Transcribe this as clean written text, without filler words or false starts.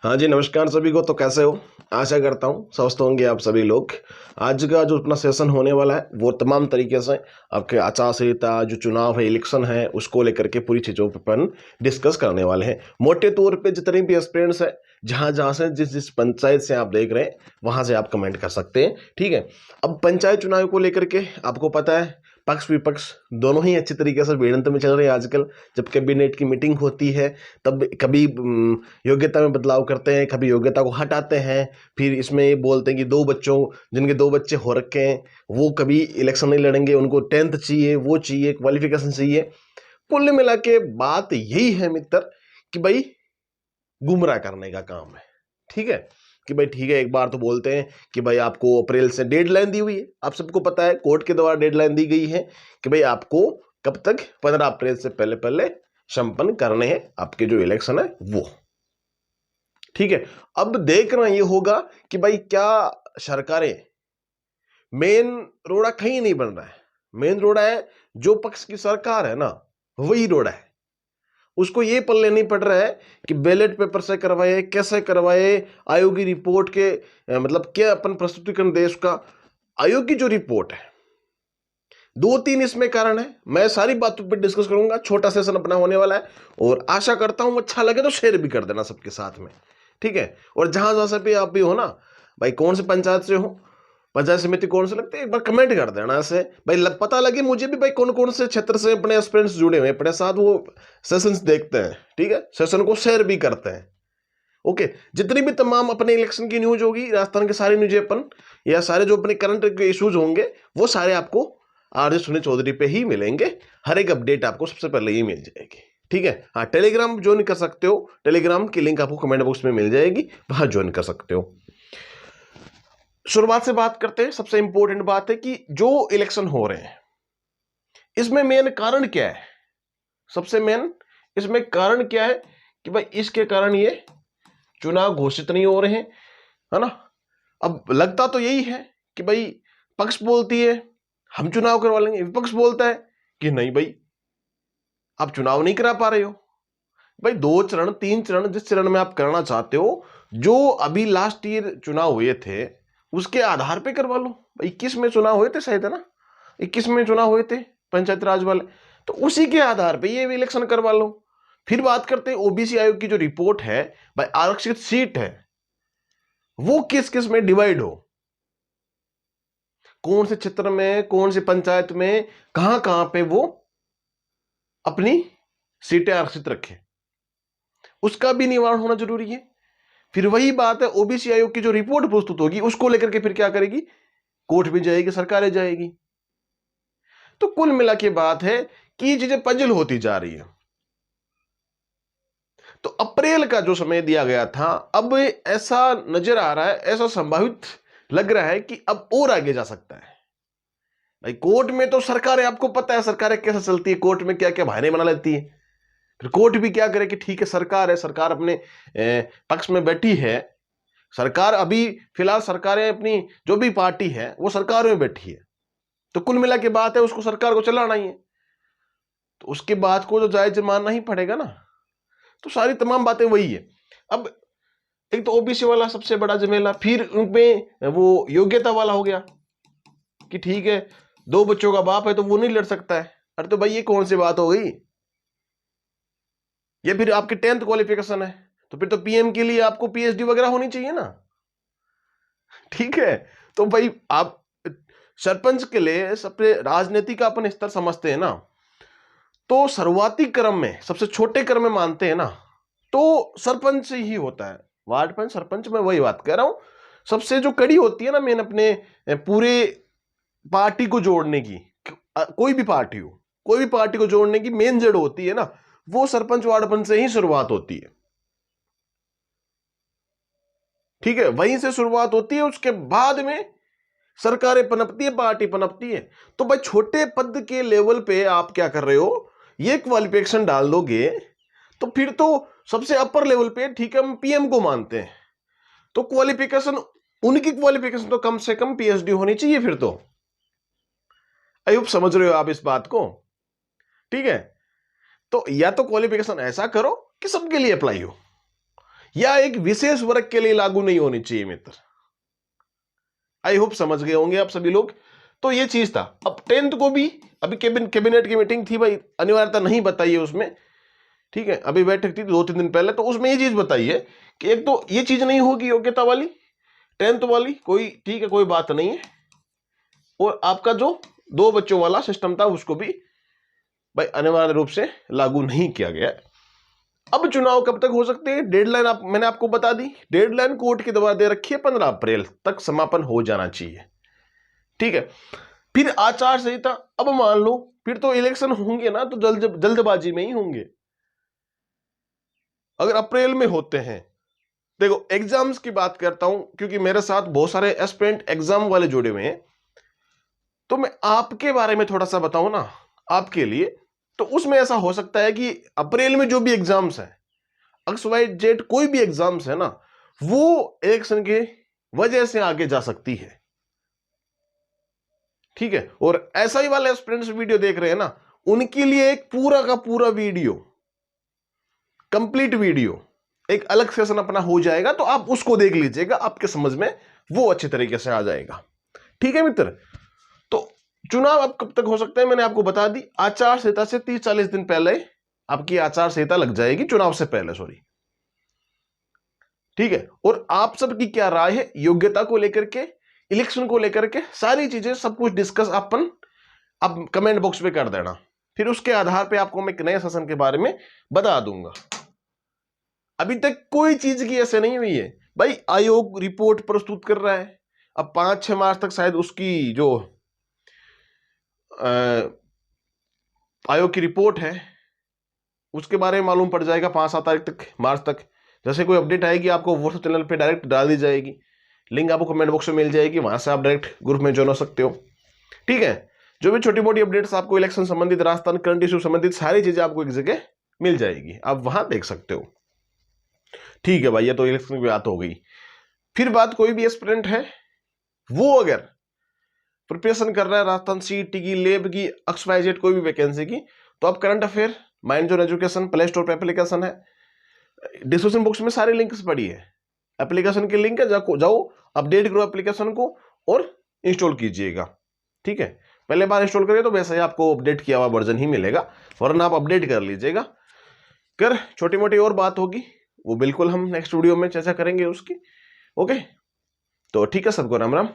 हाँ जी, नमस्कार सभी को। तो कैसे हो? आशा करता हूँ स्वस्थ होंगे आप सभी लोग। आज का जो अपना सेशन होने वाला है वो तमाम तरीके से आपके आचार संहिता, जो चुनाव है, इलेक्शन है, उसको लेकर के पूरी चीज़ों पर अपन डिस्कस करने वाले हैं। मोटे तौर पे जितने भी एस्पिरेंट्स हैं, जहाँ जहाँ से जिस जिस पंचायत से आप देख रहे हैं वहाँ से आप कमेंट कर सकते हैं, ठीक है। अब पंचायत चुनाव को लेकर के आपको पता है पक्ष विपक्ष दोनों ही अच्छी तरीके से भिड़ंत में चल रहे हैं आजकल। जब कैबिनेट की मीटिंग होती है तब कभी योग्यता में बदलाव करते हैं, कभी योग्यता को हटाते हैं। फिर इसमें ये बोलते हैं कि दो बच्चों जिनके दो बच्चे हो रखे हैं वो कभी इलेक्शन नहीं लड़ेंगे, उनको 10th चाहिए, वो चाहिए, क्वालिफिकेशन चाहिए। कुल मिला के बात यही है मित्र कि भाई गुमराह करने का काम है, ठीक है। कि भाई ठीक है, एक बार तो बोलते हैं कि भाई आपको अप्रैल से डेडलाइन दी हुई है, आप सबको पता है कोर्ट के द्वारा डेडलाइन दी गई है कि भाई आपको कब तक 15 अप्रैल से पहले पहले संपन्न करने हैं आपके जो इलेक्शन है वो, ठीक है। अब देखना ये होगा कि भाई क्या सरकारें, मेन रोड़ा कहीं नहीं बन रहा है। मेन रोड़ा है जो पक्ष की सरकार है ना, वही रोड़ा है। उसको ये पल्ले नहीं पड़ रहा है कि बैलेट पेपर से करवाए, कैसे करवाए, आयोग की रिपोर्ट के मतलब क्या अपन प्रस्तुतिकरण देश का। आयोग की जो रिपोर्ट है, दो तीन इसमें कारण है, मैं सारी बातों पर डिस्कस करूंगा। छोटा सेशन अपना होने वाला है और आशा करता हूं अच्छा लगे तो शेयर भी कर देना सबके साथ में, ठीक है। और जहां जहां से भी आप भी हो ना भाई, कौन से पंचायत से हो, पंचायत समिति कौन से लगते हैं, एक बार कमेंट कर देना ऐसे भाई पता लगे मुझे भी भाई कौन कौन से क्षेत्र से अपने एस्पिरेंट्स जुड़े हुए हैं अपने साथ, वो सेशंस देखते हैं, ठीक है। सेशन को शेयर भी करते हैं, ओके। जितनी भी तमाम अपने इलेक्शन की न्यूज होगी, राजस्थान के सारे न्यूज अपन या सारे जो अपने करंट के इश्यूज होंगे वो सारे आपको आरजे सुनील चौधरी पे ही मिलेंगे। हर एक अपडेट आपको सबसे पहले ही मिल जाएगी, ठीक है। हाँ, टेलीग्राम ज्वाइन कर सकते हो, टेलीग्राम की लिंक आपको कमेंट बॉक्स में मिल जाएगी, वहां ज्वाइन कर सकते हो। शुरुआत से बात करते हैं। सबसे इंपॉर्टेंट बात है कि जो इलेक्शन हो रहे हैं इसमें मेन कारण क्या है। सबसे मेन इसमें कारण क्या है कि भाई इसके कारण ये चुनाव घोषित नहीं हो रहे हैं, है ना। अब लगता तो यही है कि भाई पक्ष बोलती है हम चुनाव करवा लेंगे, विपक्ष बोलता है कि नहीं भाई आप चुनाव नहीं करा पा रहे हो। भाई 2 चरण 3 चरण जिस चरण में आप करना चाहते हो, जो अभी लास्ट ईयर चुनाव हुए थे उसके आधार पे करवा लो। भाई 21 में चुनाव हुए थे शायद, है ना, 21 में चुनाव हुए थे पंचायत राज वाले, तो उसी के आधार पे ये भी इलेक्शन करवा लो। फिर बात करते हैं ओबीसी आयोग की जो रिपोर्ट है, भाई आरक्षित सीट है वो किस किस में डिवाइड हो, कौन से क्षेत्र में, कौन सी पंचायत में, कहां कहां पे वो अपनी सीटें आरक्षित रखे, उसका भी निवारण होना जरूरी है। फिर वही बात है, ओबीसी आयोग की जो रिपोर्ट प्रस्तुत होगी उसको लेकर के फिर क्या करेगी, कोर्ट भी जाएगी, सरकारें जाएगी। तो कुल मिला के बात है कि ये चीजें पजल होती जा रही है। तो अप्रैल का जो समय दिया गया था, अब ऐसा नजर आ रहा है, ऐसा संभावित लग रहा है कि अब और आगे जा सकता है। भाई कोर्ट में तो सरकारें, आपको पता है सरकारें कैसे चलती है, कोर्ट में क्या क्या बहाने बना लेती है। फिर कोर्ट भी क्या करे कि ठीक है सरकार है, सरकार अपने पक्ष में बैठी है। सरकार अभी फिलहाल सरकारें अपनी जो भी पार्टी है वो सरकार में बैठी है, तो कुल मिला के बात है उसको सरकार को चलाना ही है, तो उसके बाद को जो जायज मानना ही पड़ेगा ना। तो सारी तमाम बातें वही है। अब एक तो ओबीसी वाला सबसे बड़ा झमेला, फिर उनमें वो योग्यता वाला हो गया कि ठीक है 2 बच्चों का बाप है तो वो नहीं लड़ सकता है। अरे तो भाई ये कौन सी बात हो गई। या फिर आपके 10th क्वालिफिकेशन है तो फिर तो पीएम के लिए आपको पीएचडी वगैरह होनी चाहिए ना, ठीक है। तो भाई आप सरपंच के लिए सबसे राजनीति का अपन स्तर समझते हैं ना, तो शुरुआती क्रम में सबसे छोटे क्रम में मानते हैं ना, तो सरपंच ही होता है। वार्ड पंच, सरपंच, मैं वही बात कह रहा हूं। सबसे जो कड़ी होती है ना मेन अपने पूरे पार्टी को जोड़ने की, कोई भी पार्टी हो, कोई भी पार्टी को जोड़ने की मेन जड़ होती है ना, वो सरपंच वार्ड पंच से ही शुरुआत होती है, ठीक है। वहीं से शुरुआत होती है, उसके बाद में सरकारें पनपती है, पार्टी पनपती है। तो भाई छोटे पद के लेवल पे आप क्या कर रहे हो, ये क्वालिफिकेशन डाल दोगे तो फिर तो सबसे अपर लेवल पे ठीक है हम पीएम को मानते हैं, तो क्वालिफिकेशन, उनकी क्वालिफिकेशन तो कम से कम पीएचडी होनी चाहिए फिर तो। अयुब समझ रहे हो आप इस बात को, ठीक है। तो या तो क्वालिफिकेशन ऐसा करो कि सबके लिए अप्लाई हो, या एक विशेष वर्ग के लिए लागू नहीं होनी चाहिए मित्र। आई होप समझ गए होंगे आप सभी लोग। तो ये चीज था। अब 10th को भी अभी कैबिनेट की मीटिंग थी भाई, अनिवार्यता नहीं बताई है उसमें, ठीक है, अभी बैठक थी 2-3 दिन पहले, तो उसमें ये चीज बताई है कि एक तो ये चीज नहीं होगी योग्यता वाली 10th वाली, कोई ठीक है कोई बात नहीं है, और आपका जो 2 बच्चों वाला सिस्टम था उसको भी भाई अनिवार्य रूप से लागू नहीं किया गया। अब चुनाव कब तक हो सकते हैं, डेडलाइन मैंने आपको बता दी, डेडलाइन कोर्ट के द्वारा दे रखी है 15 अप्रैल तक समापन हो जाना चाहिए, ठीक है। फिर आचार संहिता, अब मान लो फिर तो इलेक्शन होंगे ना, तो जल्दबाजी में ही होंगे अगर अप्रैल में होते हैं। देखो एग्जाम्स की बात करता हूं क्योंकि मेरे साथ बहुत सारे एस्पिरेंट एग्जाम वाले जुड़े हुए हैं, तो मैं आपके बारे में थोड़ा सा बताऊं ना आपके लिए। तो उसमें ऐसा हो सकता है कि अप्रैल में जो भी एग्जाम्स हैं, XYZ कोई भी एग्जाम्स है ना, वो इलेक्शन के वजह से आगे जा सकती है, ठीक है। और ऐसा ही वाले एस्पिरेंट्स वीडियो देख रहे हैं ना, उनके लिए एक पूरा का पूरा वीडियो, कंप्लीट वीडियो, एक अलग सेशन अपना हो जाएगा, तो आप उसको देख लीजिएगा, आपके समझ में वो अच्छे तरीके से आ जाएगा, ठीक है मित्र। तो चुनाव अब कब तक हो सकता है मैंने आपको बता दी, आचार संहिता से 30-40 दिन पहले आपकी आचार संहिता लग जाएगी, चुनाव से पहले, सॉरी, ठीक है। और आप सबकी क्या राय है योग्यता को लेकर के, इलेक्शन को लेकर के, सारी चीजें सब कुछ डिस्कस अपन आप कमेंट बॉक्स में कर देना, फिर उसके आधार पे आपको मैं एक नए सेशन के बारे में बता दूंगा। अभी तक कोई चीज की ऐसे नहीं हुई है भाई, आयोग रिपोर्ट प्रस्तुत कर रहा है, अब 5-6 मार्च तक शायद उसकी जो आयोग की रिपोर्ट है उसके बारे में मालूम पड़ जाएगा 5-7 तारीख तक, मार्च तक। जैसे कोई अपडेट आएगी आपको व्हाट्सएप चैनल पे डायरेक्ट डाल दी जाएगी, लिंक आपको कमेंट बॉक्स में मिल जाएगी, वहां से आप डायरेक्ट ग्रुप में ज्वाइन हो सकते हो, ठीक है। जो भी छोटी मोटी अपडेट्स आपको इलेक्शन संबंधित, राजस्थान करंट इश्यू संबंधित सारी चीजें आपको एक जगह मिल जाएगी, आप वहां देख सकते हो, ठीक है भाई। ये तो इलेक्शन की बात हो गई। फिर बात, कोई भी एस्पिरेंट है वो अगर प्रिपरेशन कर रहा है राजस्थान सीईटी की, लेब की, XYZ कोई भी वैकेंसी की, तो आप current affair mind zone education play store पर एप्लीकेशन है, डिस्क्रिप्शन बॉक्स में सारी लिंक्स पड़ी है, एप्लीकेशन की लिंक है, जाओ अपडेट करो एप्लीकेशन को और इंस्टॉल कीजिएगा, ठीक है। पहले बार इंस्टॉल करिए तो वैसे ही आपको अपडेट किया हुआ वर्जन ही मिलेगा, वरना आप अपडेट कर लीजिएगा। कर छोटी मोटी और बात होगी वो बिल्कुल हम नेक्स्ट वीडियो में चर्चा करेंगे उसकी, ओके। तो ठीक है, सबको राम राम।